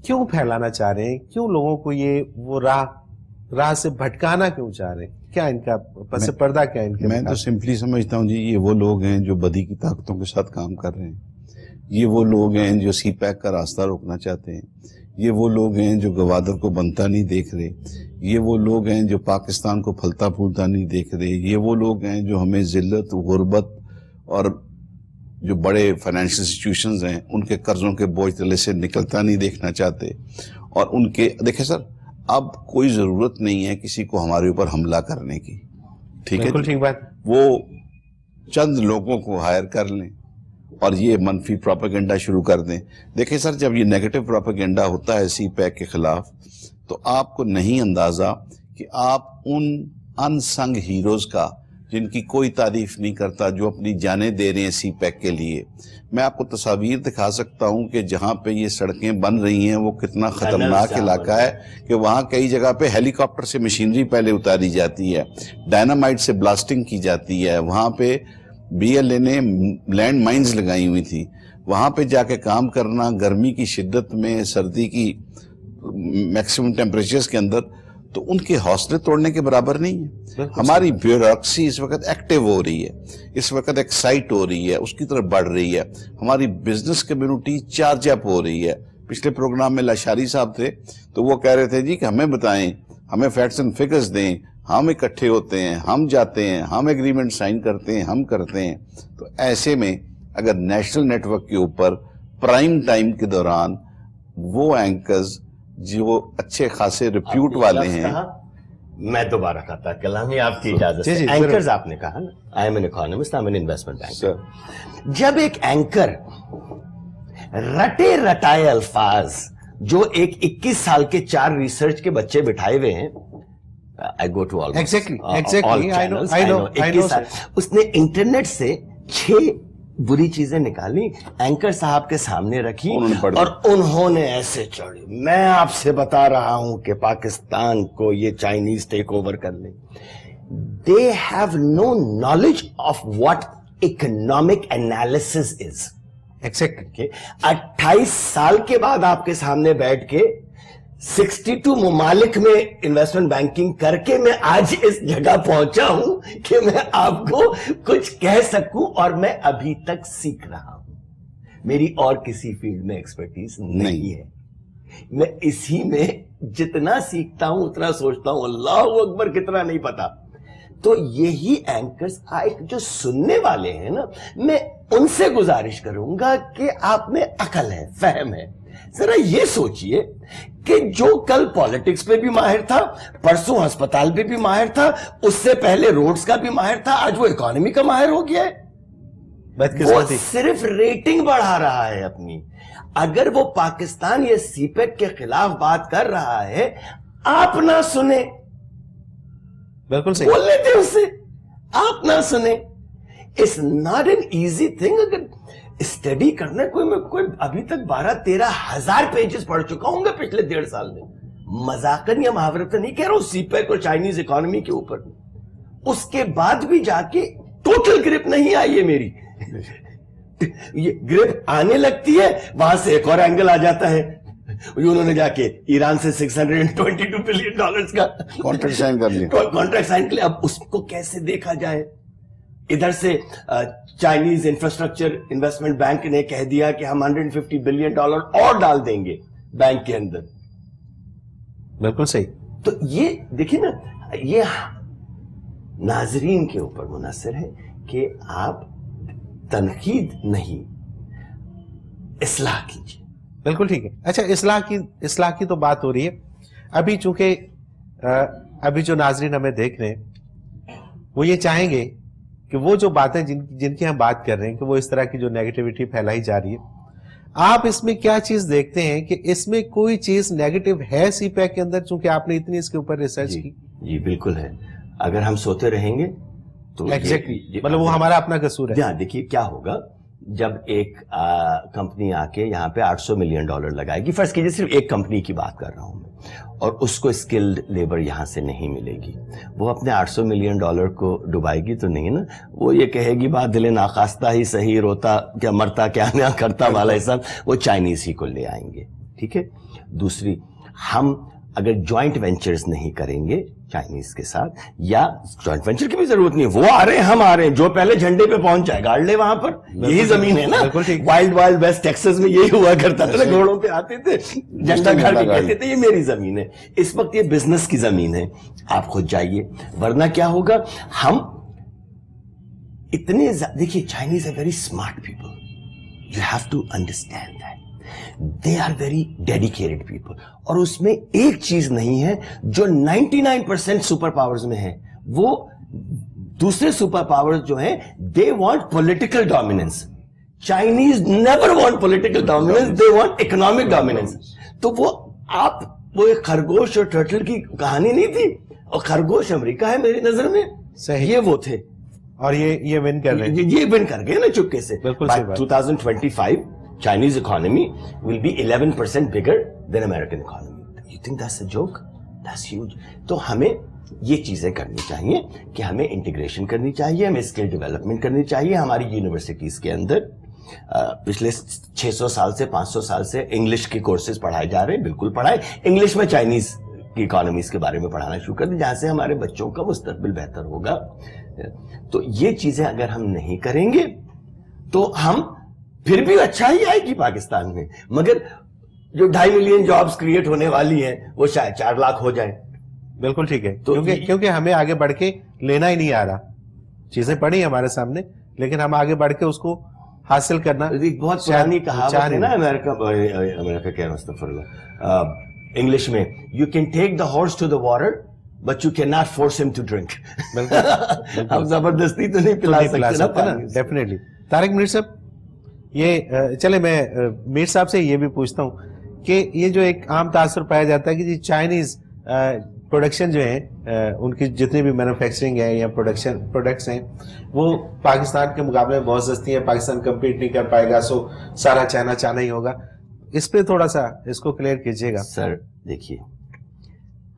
کیوں پھیلانا چاہ رہے ہیں؟ کیوں لوگوں کو یہ وہ راہ سے بھٹکانا کیوں چاہ رہے ہیں؟ کیا ان کا پس پردہ کیا ان کے؟ میں تو سمپلی سمجھتا ہوں جی، یہ وہ لوگ ہیں جو بدی کی طاقتوں کے ساتھ کام کر رہے ہیں. یہ وہ لوگ ہیں جو سی پیک کا راستہ روکنا چاہتے ہیں. یہ وہ لوگ ہیں جو گوادر کو بنتا نہیں دیکھ رہے. یہ وہ لوگ ہیں جو پاکستان کو پھلتا پھولتا نہیں دیکھ رہے. یہ وہ لوگ ہیں جو ہمیں ذلت، غربت اور جو بڑے فائنینشیل انسٹیٹیوشنز ہیں ان کے قرضوں کے بوجھ تلے سے نکلتا نہیں دیکھنا چاہتے. اور ان کے دیکھیں سر، اب کوئی ضرورت نہیں ہے کسی کو ہمارے اوپر حملہ کرنے کی. ٹھیک ہے، بالکل ٹھیک بات. وہ چند لوگوں کو ہائر کر لیں اور یہ منفی پروپیگنڈا شروع کر دیں. دیکھیں سر، جب یہ نیگیٹو پروپیگنڈا ہوتا ہے سی پیک کے خلاف تو آپ کو نہیں اندازہ کہ آپ ان ان سنگ ہیروز کا جن کی کوئی تعریف نہیں کرتا, جو اپنی جانیں دے رہے ہیں سی پیک کے لیے. میں آپ کو تصاویر دکھا سکتا ہوں کہ جہاں پہ یہ سڑکیں بن رہی ہیں وہ کتنا خطرناک علاقہ ہے, کہ وہاں کئی جگہ پہ ہیلی کاپٹر سے مشینری پہلے اتاری جاتی ہے, ڈائنامائٹ سے بلاسٹنگ کی جاتی ہے. وہاں پہ بی ایل اے نے لینڈ مائنز لگائی ہوئی تھی. وہاں پہ جا کے کام کرنا گرمی کی شدت میں, سردی کی میکسیمم ٹیمپریچرز کے اندر, تو ان کے حوصلے توڑنے کے برابر نہیں ہے. ہماری بیوروکریسی اس وقت ایکٹیو ہو رہی ہے, اس وقت ایکسائٹ ہو رہی ہے, اس کی طرف بڑھ رہی ہے. ہماری بزنس کمیونٹی چارج اپ ہو رہی ہے. پچھلے پروگرام میں لاشاری صاحب تھے تو وہ کہہ رہے تھے جی کہ ہمیں بتائیں, ہمیں فیکٹس اینڈ فگرز دیں, ہم اکٹھے ہوتے ہیں, ہم جاتے ہیں, ہم ایگریمنٹ سائن کرتے ہیں, ہم کرتے ہیں. تو ایسے میں اگر نیشنل نیٹ ورک کے اوپر پرائم ٹائم کے دوران وہ اینکرز جو اچھے خاصے ریپیوٹ والے ہیں, میں دوبارہ کہتا کلامی آپ کی اجازت سے, اینکرز آپ نے کہا نا, I am an economist, I am an investment banker. جب ایک اینکر رٹے رٹائے الفاظ جو ایک 21 سال کے 4 ریسرچ کے بچے بٹھائے ہوئے ہیں, I go to all channels, I know, 21 سال, اس نے انٹرنیٹ سے 6 بری چیزیں نکالی, اینکر صاحب کے سامنے رکھی, اور انہوں نے ایسے چڑھی. میں آپ سے بتا رہا ہوں کہ پاکستان کو یہ چائنیز ٹیک اوور کر لیں. They have no knowledge of what economic analysis is. Exactly. 28 سال کے بعد آپ کے سامنے بیٹھ کے 62 ممالک میں انویسٹمنٹ بینکنگ کر کے میں آج اس جگہ پہنچا ہوں کہ میں آپ کو کچھ کہہ سکوں, اور میں ابھی تک سیکھ رہا ہوں. میری اور کسی فیلڈ میں ایکسپرٹیز نہیں ہے. میں اسی میں جتنا سیکھتا ہوں اتنا سوچتا ہوں اللہ اکبر کتنا نہیں پتا. تو یہی اینکرز جو سننے والے ہیں نا, میں ان سے گزارش کروں گا کہ آپ میں عقل ہے, فہم ہے. ذرا یہ سوچئے کہ جو کل پالیٹکس پہ بھی ماہر تھا, پرسوں ہسپتال پہ بھی ماہر تھا, اس سے پہلے روڈز کا بھی ماہر تھا, آج وہ اکانومی کا ماہر ہو گیا ہے. وہ صرف ریٹنگ بڑھا رہا ہے اپنی. اگر وہ پاکستان یہ سی پیک کے خلاف بات کر رہا ہے, آپ نہ سنیں, بالکل صحیح بول لیتے اس سے, آپ نہ سنیں. It's not an easy thing. اگر اسٹڈی کرنا کوئی ابھی تک 12-13 ہزار پیجز پڑھ چکا ہوں گا پچھلے 1.5 سال میں. مذاقن یا محاورت نہیں کہہ رہا ہوں سی پیک اور چائنیز اکانومی کے اوپر. اس کے بعد بھی جا کے ٹوٹل گرپ نہیں آئی ہے میری. یہ گرپ آنے لگتی ہے, وہاں سے ایک اور اینگل آ جاتا ہے. انہوں نے جا کے ایران سے $622 بلین کا کانٹریکٹ سائن کر لیا, کانٹریکٹ سائن کر لیا. اب اس کو کیسے دیکھا جائے؟ ادھر سے چائنیز انفراسٹرکچر انویسٹمنٹ بینک نے کہہ دیا کہ ہم $150 بلین اور ڈال دیں گے بینک کے اندر. بالکل صحیح. تو یہ دیکھیں نا, یہ ناظرین کے اوپر منحصر ہے کہ آپ تنقید نہیں, اصلاح کیجیے. بالکل ٹھیک ہے. اچھا, اصلاح کی تو بات ہو رہی ہے. ابھی چونکہ ابھی جو ناظرین ہمیں دیکھ رہے ہیں وہ یہ چاہیں گے کہ وہ جو باتیں جن کی ہم بات کر رہے ہیں کہ وہ اس طرح کی جو نیگیٹیوٹی پھیلائی جا رہی ہے, آپ اس میں کیا چیز دیکھتے ہیں کہ اس میں کوئی چیز نیگیٹو ہے سی پیک کے اندر, چونکہ آپ نے اتنی اس کے اوپر ریسرچ کی؟ جی بالکل ہے. اگر ہم سوتے رہیں گے تو ایگزیکٹلی, مطلب وہ ہمارا اپنا قصور ہے. دیکھیے کیا ہوگا جب ایک کمپنی آ کے یہاں پہ $800 ملین لگائے گی. فرض کیجیے صرف ایک کمپنی کی بات کر رہا ہوں میں, اور اس کو اسکلڈ لیبر یہاں سے نہیں ملے گی. وہ اپنے $800 ملین کو ڈبائے گی تو نہیں نا. وہ یہ کہے گی بات دل ناخواستہ ہی صحیح, روتا کیا مرتا کیا نہ کرتا والا حساب, وہ چائنیز ہی کو لے آئیں گے. ٹھیک ہے. دوسری, ہم اگر جوائنٹ وینچرز نہیں کریں گے چائنیز کے ساتھ, یا جوائنٹ وینچر کی بھی ضرورت نہیں, وہ آ رہے ہیں ہم آ رہے ہیں, جو پہلے جھنڈے پہ پہنچ جائے گاڑ لے وہاں پر, یہی زمین ہے نا. وائلڈ ویسٹ ٹیکساس میں یہی ہوا کرتا تھا, گھوڑوں پہ آتے تھے, جھنڈا گاڑ کے کہتے تھے یہ میری زمین ہے. اس وقت یہ بزنس کی زمین ہے, آپ خود جائیے. ورنہ کیا ہوگا, ہم اتنے دیکھیے Chinese are very smart people, you have to understand that. They are very dedicated people. اور اس میں ایک چیز نہیں ہے جو 99% سپر پاورز میں ہے. وہ دوسرے سپر پاورز جو ہیں they want political dominance. Chinese never want political dominance, they want economic dominance. تو وہ ایک خرگوش اور ٹرٹل کی کہانی نہیں تھی, اور خرگوش امریکہ ہے میری نظر میں, یہ وہ تھے. اور یہ ون کر رہے ہیں, یہ ون کر گئے نا چپکے سے. بالکل By 2025 Chinese economy will be 11% bigger than American economy. You think that's a joke? That's huge. تو ہمیں یہ چیزیں کرنی چاہیے کہ ہمیں انٹیگریشن کرنی چاہیے, ہمیں اسکل ڈیولپمنٹ کرنی چاہیے. ہماری یونیورسٹیز کے اندر پچھلے 600 سال سے 500 سال سے انگلش کے کورسز پڑھائے جا رہے ہیں, بالکل پڑھائیں. انگلش میں چائنیز کی اکانومیز کے بارے میں پڑھانا شروع کر دیں, جہاں سے ہمارے بچوں کا مستقبل بہتر ہوگا. تو یہ چیزیں اگر ہم نہیں کریں گے تو ہم پھر بھی اچھا ہی آئے گی پاکستان میں, مگر جو 2.5 ملین جابز کریٹ ہونے والی ہیں وہ شاید 4 لاکھ ہو جائیں. بالکل ٹھیک ہے, کیونکہ ہمیں آگے بڑھ کے لینا ہی نہیں آ رہا. چیزیں پڑی ہمارے سامنے لیکن ہم آگے بڑھ کے اس کو حاصل کرنا. بہت پرانی کہاوت ہے نا امریکہ کہہ رہا ہوں انگلش میں, you can take the horse to the water but you can not force him to drink. ہم زبردستی تو نہیں پلا سکتے نا. ڈیفینیٹلی. طارق منیر صاحب, یہ چلے میں میر صاحب سے یہ بھی پوچھتا ہوں کہ یہ جو ایک عام تاثر پایا جاتا ہے کہ جی چائنیز پروڈکشن جو ہیں, ان کی جتنی بھی مینوفیکچرنگ ہے یا پروڈکٹس ہیں وہ پاکستان کے مقابلے میں بہت سستی ہیں, پاکستان کمپیٹ نہیں کر پائے گا, سو سارا چائنا ہی ہوگا. اس پہ تھوڑا سا اس کو کلیئر کیجیے گا. سر دیکھیے,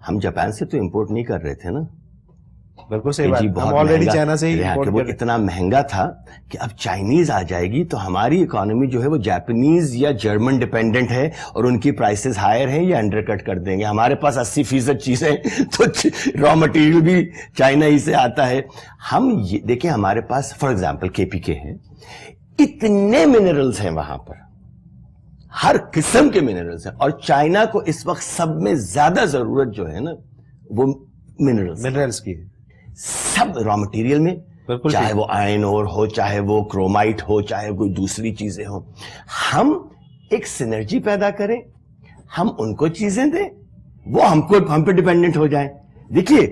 ہم جاپان سے تو امپورٹ نہیں کر رہے تھے نا. بالکل صحیح بات, ہم آلریڈی چائنا سے ہی وہ اتنا مہنگا تھا کہ اب چائنیز آ جائے گی تو ہماری اکانومی جو ہے وہ جاپنیز یا جرمن ڈیپینڈنٹ ہے اور ان کی پرائسز ہائر ہیں یا انڈر کٹ کر دیں گے. ہمارے پاس 80% چیزیں تو را مٹیریل بھی چائنا ہی سے آتا ہے. ہم دیکھیں ہمارے پاس فار ایگزامپل KPK ہے, اتنے منرلز ہیں وہاں پر, ہر قسم کے منرلز ہیں, اور چائنا کو اس وقت سب میں زیادہ ضرورت جو ہے نا وہ منرلز کی ہے. سب را مٹیریل میں, چاہے وہ آئرن اور ہو, چاہے وہ کرومائٹ ہو, چاہے کوئی دوسری چیزیں ہوں. ہم ایک سینرجی پیدا کریں, ہم ان کو چیزیں دیں, وہ ہم پہ ڈیپینڈنٹ ہو جائیں. دیکھیے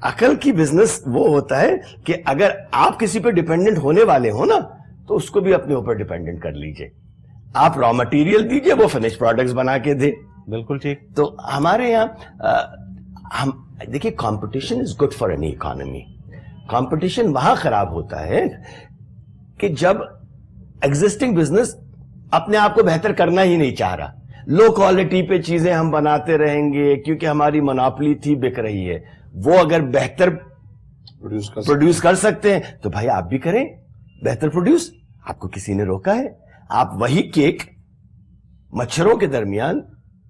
عقل کی بزنس وہ ہوتا ہے کہ اگر آپ کسی پہ ڈیپینڈنٹ ہونے والے ہو نا تو اس کو بھی اپنے اوپر ڈیپینڈنٹ کر لیجئے. آپ را مٹیریل دیجئے, وہ فنش پروڈکٹس بنا کے دے. بالکل ٹھیک. تو ہمارے یہاں ہم دیکھیے competition is good for any economy. Competition وہاں خراب ہوتا ہے کہ جب ایگزسٹنگ بزنس اپنے آپ کو بہتر کرنا ہی نہیں چاہ رہا, لو کوالٹی پہ چیزیں ہم بناتے رہیں گے کیونکہ ہماری مناپلی تھی, بک رہی ہے. وہ اگر بہتر پروڈیوس کر سکتے ہیں تو بھائی آپ بھی کریں بہتر پروڈیوس, آپ کو کسی نے روکا ہے؟ آپ وہی کیک مچھروں کے درمیان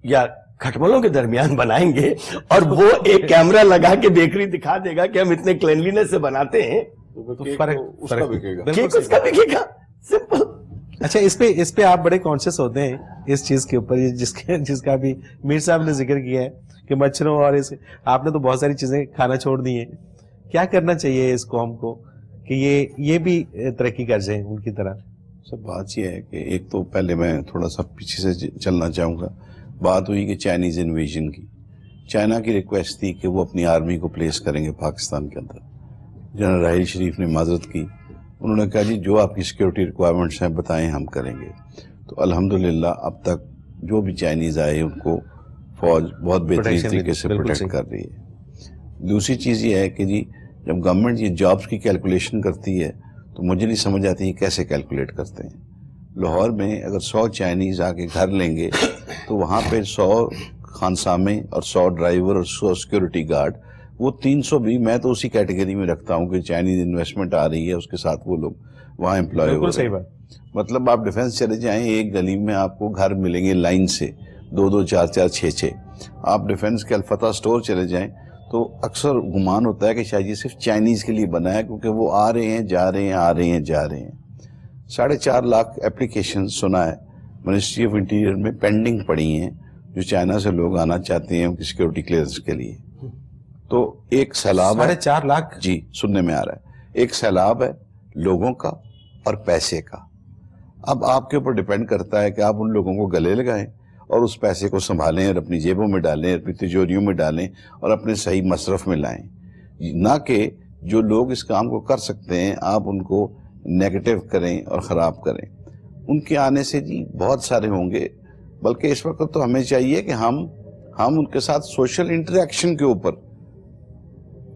یا کھٹملوں کے درمیان بنائیں گے اور وہ ایک کیمرہ لگا کے بیکری دکھا دے گا کہ ہم اتنے کلینلینس سے بناتے ہیں, اس کا بکے گا. سمپل. اچھا, اس پہ آپ بڑے کانشیس ہوتے ہیں اس چیز کے اوپر, جس کا بھی میر صاحب نے ذکر کیا ہے کہ مچھروں اور آپ نے تو بہت ساری چیزیں کھانا چھوڑ دی ہیں. کیا کرنا چاہیے اس قوم کو کہ یہ بھی ترقی کر جائیں ان کی طرح؟ سب بات یہ ہے کہ ایک تو پہلے میں تھوڑا سا پیچھے سے چلنا چاہوں گا. بات ہوئی کہ چائنیز انویژن کی. چائنا کی ریکویسٹ تھی کہ وہ اپنی آرمی کو پلیس کریں گے پاکستان کے اندر. جنرل راحیل شریف نے معذرت کی, انہوں نے کہا جی جو آپ کی سیکیورٹی ریکوائرمنٹس ہیں بتائیں, ہم کریں گے. تو الحمدللہ اب تک جو بھی چائنیز آئے ان کو فوج بہت بہترین طریقے سے پروٹیکٹ کر رہی ہے. دوسری چیز یہ ہے کہ جی جب گورنمنٹ یہ جابس کی کیلکولیشن کرتی ہے تو مجھے نہیں سمجھ آتی ہے کیسے کیلکولیٹ کرتے ہیں. لاہور میں اگر 100 چائنیز آ کے گھر لیں گے تو وہاں پہ 100 خانسامے اور 100 ڈرائیور اور 100 سیکیورٹی گارڈ, وہ 300 بھی میں تو اسی کیٹیگری میں رکھتا ہوں کہ چائنیز انویسٹمنٹ آ رہی ہے, اس کے ساتھ وہ لوگ وہاں امپلائی ہو رہے ہیں. مطلب آپ ڈیفینس چلے جائیں, ایک گلی میں آپ کو گھر ملیں گے لائن سے 2-2, 4-4, 6-6. آپ ڈیفینس کے الفتح سٹور چلے جائیں تو اکثر گمان ہوتا ہے کہ شاید یہ صرف چائنیز کے لیے بنا ہے, کیونکہ وہ آ رہے ہیں جا رہے ہیں, آ رہے ہیں جا رہے ہیں. 4.5 لاکھ اپلیکیشن سنا ہے منسٹری آف انٹیریئر میں پینڈنگ پڑی ہیں جو چائنا سے لوگ آنا چاہتے ہیں ان کی سیکیورٹی کلیئرنس کے لیے. تو ایک سیلاب ہے, 4.5 لاکھ جی سننے میں آ رہا ہے, ایک سیلاب ہے لوگوں کا اور پیسے کا. اب آپ کے اوپر ڈیپینڈ کرتا ہے کہ آپ ان لوگوں کو گلے لگائیں اور اس پیسے کو سنبھالیں اور اپنی جیبوں میں ڈالیں, اپنی تجوریوں میں ڈالیں اور اپنے صحیح مصرف میں لائیں. نہ کہ جو لوگ اس کام کو کر سکتے ہیں آپ ان کو نیگیٹو کریں اور خراب کریں. ان کے آنے سے جی بہت سارے ہوں گے, بلکہ اس وقت تو ہمیں چاہیے کہ ہم ان کے ساتھ سوشل انٹریکشن کے اوپر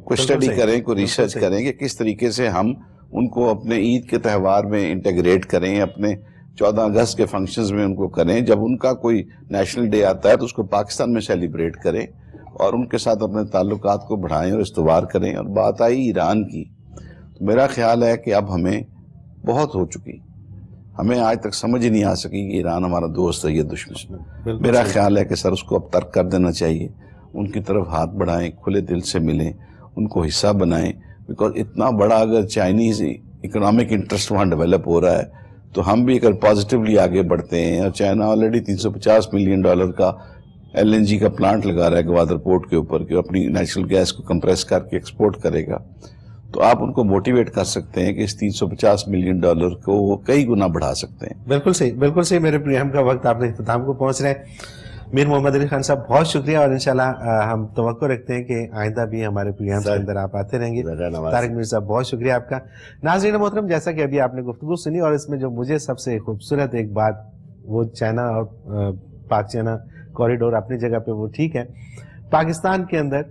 کوئی اسٹڈی کریں, کوئی ریسرچ کریں کہ کس طریقے سے ہم ان کو اپنے عید کے تہوار میں انٹیگریٹ کریں, اپنے 14 اگست کے فنکشنز میں ان کو کریں. جب ان کا کوئی نیشنل ڈے آتا ہے تو اس کو پاکستان میں سیلیبریٹ کریں اور ان کے ساتھ اپنے تعلقات کو بڑھائیں اور استوار کریں. اور بات آئی ایران کی, تو میرا خیال ہے کہ اب ہمیں بہت ہو چکی, ہمیں آج تک سمجھ ہی نہیں آ سکی کہ ایران ہمارا دوست ہے یا دشمن. میرا خیال ہے کہ سر اس کو اب ترک کر دینا چاہیے, ان کی طرف ہاتھ بڑھائیں, کھلے دل سے ملیں, ان کو حصہ بنائیں. بیکاز اتنا بڑا اگر چائنیز اکنامک انٹرسٹ وہاں ڈیولپ ہو رہا ہے تو ہم بھی اگر پازیٹیولی آگے بڑھتے ہیں, اور چائنا آلریڈی $350 ملین کا LNG کا پلانٹ لگا رہا ہے گوادر پورٹ کے اوپر کہ اپنی نیچرل گیس کو کمپریس کر کے ایکسپورٹ کرے گا, تو آپ ان کو موٹیویٹ کر سکتے ہیں کہ اس $350 ملین کو وہ کئی گنا بڑھا سکتے ہیں. بالکل صحیح, بالکل صحیح. میرے پروگرام کا وقت آپ نے اختتام کو پہنچ رہے ہیں. میر محمد علی خان صاحب بہت شکریہ, اور انشاءاللہ ہم توقع رکھتے ہیں کہ آئندہ بھی ہمارے پروگرام کے اندر آپ آتے رہیں گے. طارق میر صاحب بہت شکریہ آپ کا. ناظرین محترم, جیسا کہ ابھی آپ نے گفتگو سنی, اور اس میں جو مجھے سب سے خوبصورت ایک بات, وہ چائنا اور پاک چائنا کوریڈور اپنی جگہ پہ وہ ٹھیک ہے. پاکستان کے اندر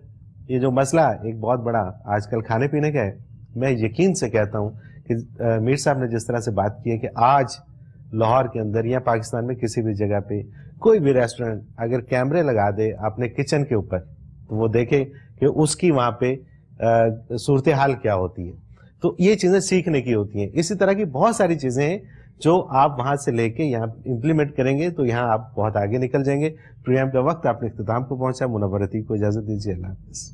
یہ جو مسئلہ ایک بہت بڑا آج کل کھانے پینے کا ہے, میں یقین سے کہتا ہوں کہ میر صاحب نے جس طرح سے بات کی ہے کہ آج لاہور کے اندر یا پاکستان میں کسی بھی جگہ پہ کوئی بھی ریسٹورنٹ اگر کیمرے لگا دے اپنے کچن کے اوپر, تو وہ دیکھے کہ اس کی وہاں پہ صورتحال کیا ہوتی ہے. تو یہ چیزیں سیکھنے کی ہوتی ہیں. اسی طرح کی بہت ساری چیزیں ہیں جو آپ وہاں سے لے کے یہاں امپلیمنٹ کریں گے تو یہاں آپ بہت آگے نکل جائیں گے. پروگرام کا وقت اپنے اختتام کو پہنچا. منور عتیق کو اجازت دیجیے. اللہ حافظ.